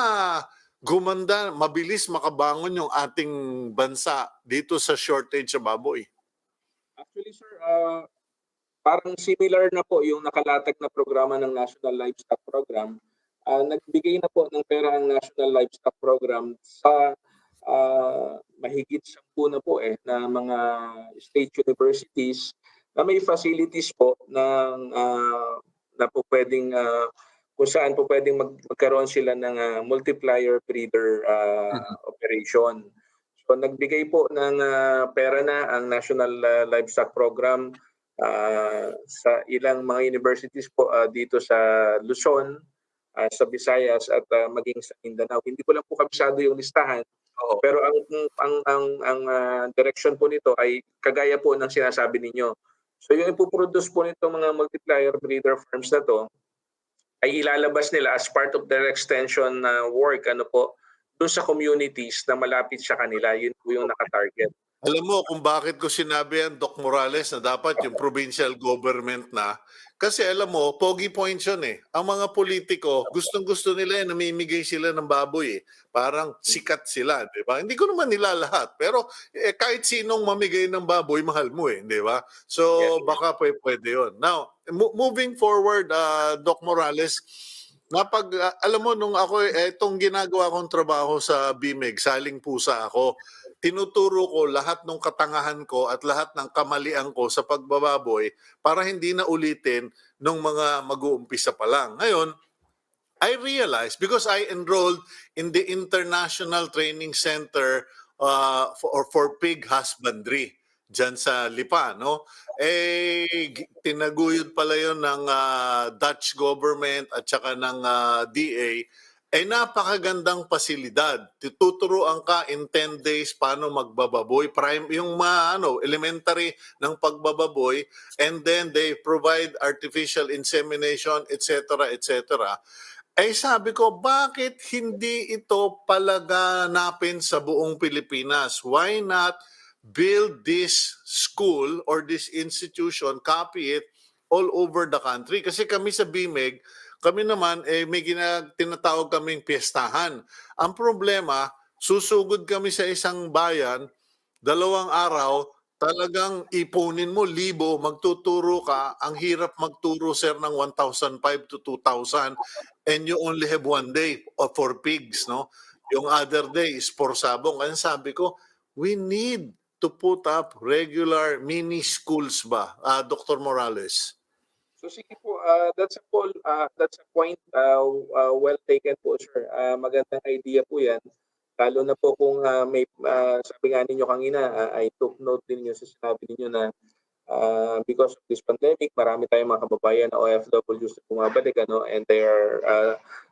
gumanda, mabilis makabangon yung ating bansa dito sa shortage sa baboy. Actually, sir, parang similar na po yung nakalatag na programa ng National Livestock Program. Nagbigay na po ng pera ang National Livestock Program sa mahigit 10 na po na mga state universities na may facilities po na po pwedeng kung saan po pwedeng magkaroon sila ng multiplier breeder operation. So nagbigay po ng pera na ang National Livestock Program sa ilang mga universities po dito sa Luzon, sa Visayas at maging sa Mindanao. Hindi ko lang po kabisado yung listahan. Pero ang direction po nito ay kagaya po ng sinasabi ninyo. So yung ipoproduce po nito mga multiplier breeder farms na to ay ilalabas nila as part of their extension work doon sa communities na malapit sa kanila. Yun po yung naka-target. Alam mo kung bakit ko sinabi yan, Doc Morales, na dapat yung provincial government na. Kasi alam mo, pogi points yun eh. Ang mga politiko, gustong-gusto nila namimigay sila ng baboy eh. Parang sikat sila, di ba? Hindi ko naman nila lahat. Pero kahit sinong mamigay ng baboy, mahal mo eh, di ba? So baka pwede yun. Now, moving forward, Doc Morales, alam mo, nung ako, itong ginagawa kong trabaho sa BIMEG, saling pusa ako, tinuturo ko lahat ng katangahan ko at lahat ng kamalian ko sa pagbababoy para hindi na ulitin ng mga mag-uumpisa pa lang. Ngayon, I realized because I enrolled in the International Training Center for Pig Husbandry dyan sa Lipa, no? Tinaguyod pala yun ng Dutch government at saka ng DA. Napakagandang pasilidad. Tuturuan ka in 10 days paano magbababoy, yung elementary ng pagbababoy, and then they provide artificial insemination, etc., etc. Sabi ko, bakit hindi ito palaganapin sa buong Pilipinas? Why not build this school or this institution, copy it all over the country? Kasi kami sa BIMEG, kami naman, may tinatawag kaming piyestahan. Ang problema, susugod kami sa isang bayan, 2 araw, talagang ipunin mo, 1,000, magtuturo ka, ang hirap magturo, sir, ng 1,500 to 2,000, and you only have 1 day for pigs, no? Yung other day is for sabong. Kaya sabi ko, we need to put up regular mini schools ba, Dr. Morales? So sige po, that's a point well taken po, sir. Magandang idea po 'yan. Lalo na po kung may sabi nga ninyo kanina, I took note din yung sa sinabi ninyo na because of this pandemic, marami tayong mga kababayan na OFWs na bumabalik, and they are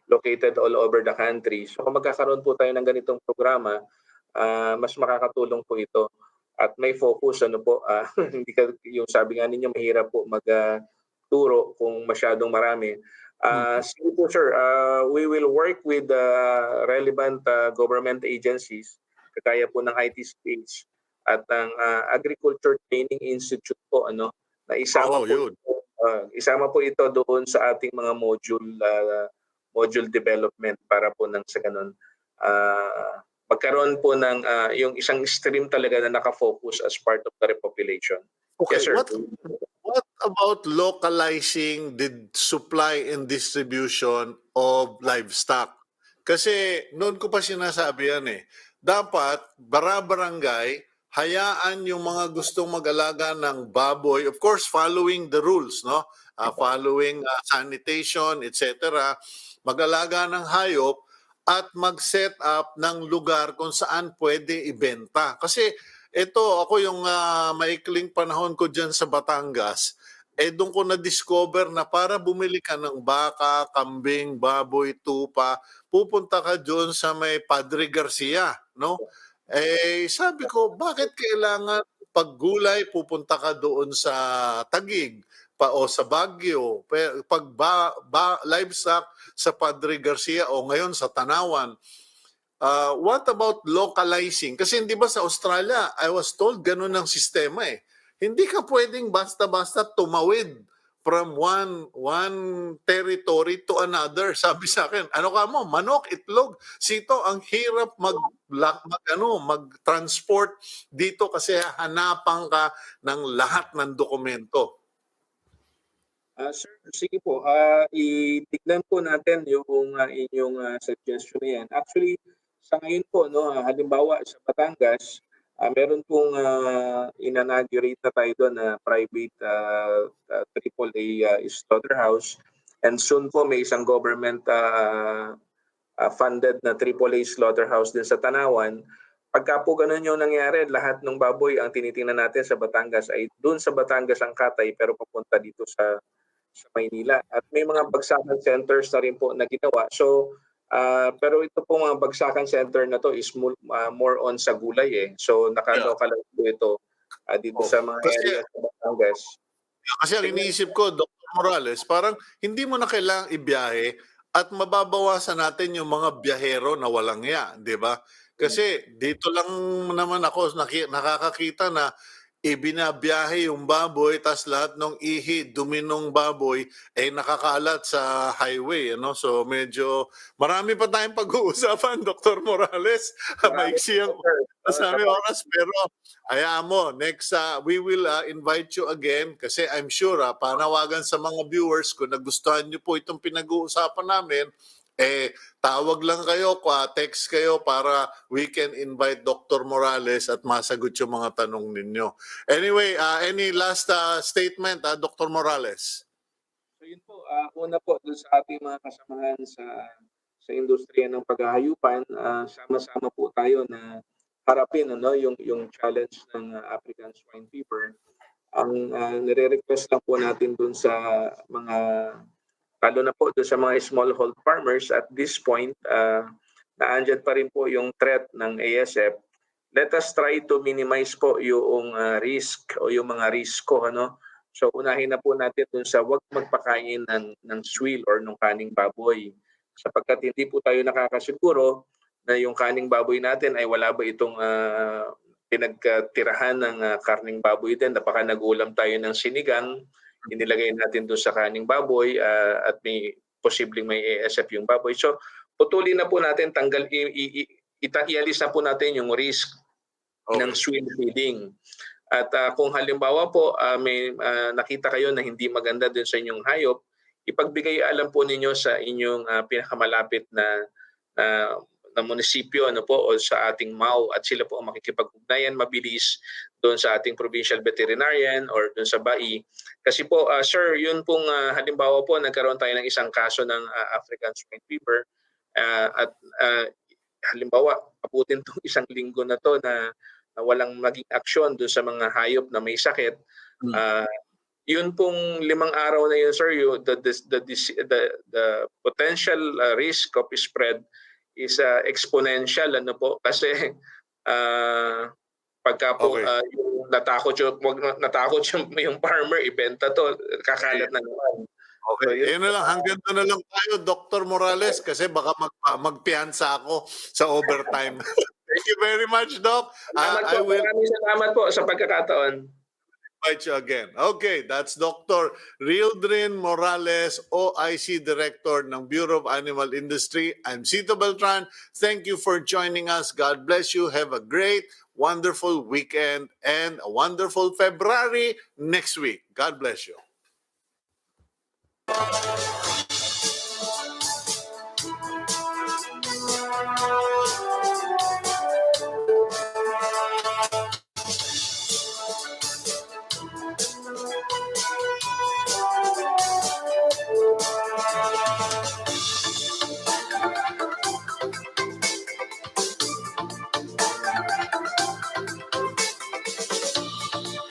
located all over the country. So kung magkakaroon po tayo ng ganitong programa, mas makakatulong po ito. At may focus, hindi yung sabi nga ninyo, mahirap po turo kung masyadong marami. Sige po, sir, we will work with the relevant government agencies, kagaya po ng ITCH at ang Agriculture Training Institute po, na isama isama po ito doon sa ating mga module development para po sa ganun magkaroon po ng yung isang stream talaga na nakafocus as part of the repopulation. Okay, yes, sir. What about localizing the supply and distribution of livestock? Kasi noon ko pa sinasabi yan dapat bara-barangay, hayaan yung mga gustong mag-alaga ng baboy, of course following the rules, no? Following sanitation, etc. mag-alaga ng hayop at mag-set up ng lugar kung saan pwede ibenta. Kasi ito, ako yung maikling panahon ko dyan sa Batangas, doon ko na-discover na para bumili ka ng baka, kambing, baboy, tupa, pupunta ka doon sa may Padre Garcia, no? Sabi ko, bakit kailangan pag gulay pupunta ka doon sa Taguig o sa Baguio, pag livestock sa Padre Garcia o ngayon sa Tanawan. What about localizing? Kasi hindi ba sa Australia, I was told ganun ang sistema eh. Hindi ka pwedeng basta-basta tumawid from one territory to another. Sabi sa akin, ano ka mo, manok, itlog, sito, ang hirap mag-transport dito kasi hanapan ka ng lahat ng dokumento. Sir, sige po. Itignan po natin yung inyong suggestion na yan. Actually, sa ngayon po, no, halimbawa sa Batangas, meron pong inanaugurate na tayo doon na private AAA slaughterhouse. And soon po may isang government funded na AAA slaughterhouse din sa Tanawan. Pagka po ganun yung nangyari, lahat ng baboy ang tinitingnan natin sa Batangas ay doon sa Batangas ang katay pero papunta dito sa Maynila. At may mga bagsakan centers na rin po na ginawa. So, pero ito po mga bagsakan center na to is more on sa gulay eh. So, naka-localize po ito dito sa mga area sa Batangas. Kasi ang iniisip ko, Dr. Morales, parang hindi mo na kailangang ibiyahe at mababawasan natin yung mga biyahero na walang ya, di ba? Kasi dito lang naman ako nakakakita na ibinabiyahe yung baboy tas lahat ng ihi, duminong baboy ay nakakalat sa highway. Ano? So medyo marami pa tayong pag-uusapan, Dr. Morales. Maiksi ang sami oras pero hayaan mo, next we will invite you again kasi I'm sure panawagan sa mga viewers kung nagustuhan niyo po itong pinag-uusapan namin, tawag lang kayo, text kayo para we can invite Dr. Morales at masagot yung mga tanong ninyo. Anyway, any last statement, Dr. Morales? So yun po, una po dun sa ating mga kasamahan sa industriya ng paghahayupan, sama-sama po tayo na harapin yung challenge ng African Swine Fever. Ang nire-request lang po natin dun sa mga lalo na po doon sa mga smallhold farmers at this point, naandyan pa rin po yung threat ng ASF. Let us try to minimize po yung risk o yung mga risko. Ano? So unahin na po natin doon sa wag magpakain ng swill or ng kaning baboy. Sapagkat hindi po tayo nakakasiguro na yung kaning baboy natin ay wala ba itong pinagtirahan ng karning baboy din. Napaka nag-ulam tayo ng sinigang, inilagay natin doon sa kaning baboy at may posibleng may ASF yung baboy. So putulin na po natin, ialis na po natin yung risk ng swine feeding. At kung halimbawa po may nakita kayo na hindi maganda doon sa inyong hayop, ipagbigay alam po ninyo sa inyong pinakamalapit na munisipyo o sa ating MAU at sila po ang makikipag-ugnayan mabilis doon sa ating provincial veterinarian or doon sa BAI. Kasi po, sir, yun pong halimbawa po nagkaroon tayo ng isang kaso ng African Swine Fever at halimbawa abutin itong isang linggo na to na walang maging aksyon doon sa mga hayop na may sakit. Yun pong 5 araw na yun, sir, the potential risk of spread is exponential kasi pagka po yung natakot yung farmer ibenta to, kakalat na naman. Okay, so, na lang, hanggang doon na lang tayo, Dr. Morales, kasi baka magpiyansa ako sa overtime. Thank you very much, Doc. Maraming salamat po sa pagkakataon. Invite you again. Okay, that's Dr. Reildrin Morales, OIC-Director ng Bureau of Animal Industry. I'm Cito Beltran. Thank you for joining us. God bless you. Have a great, wonderful weekend and a wonderful February next week. God bless you.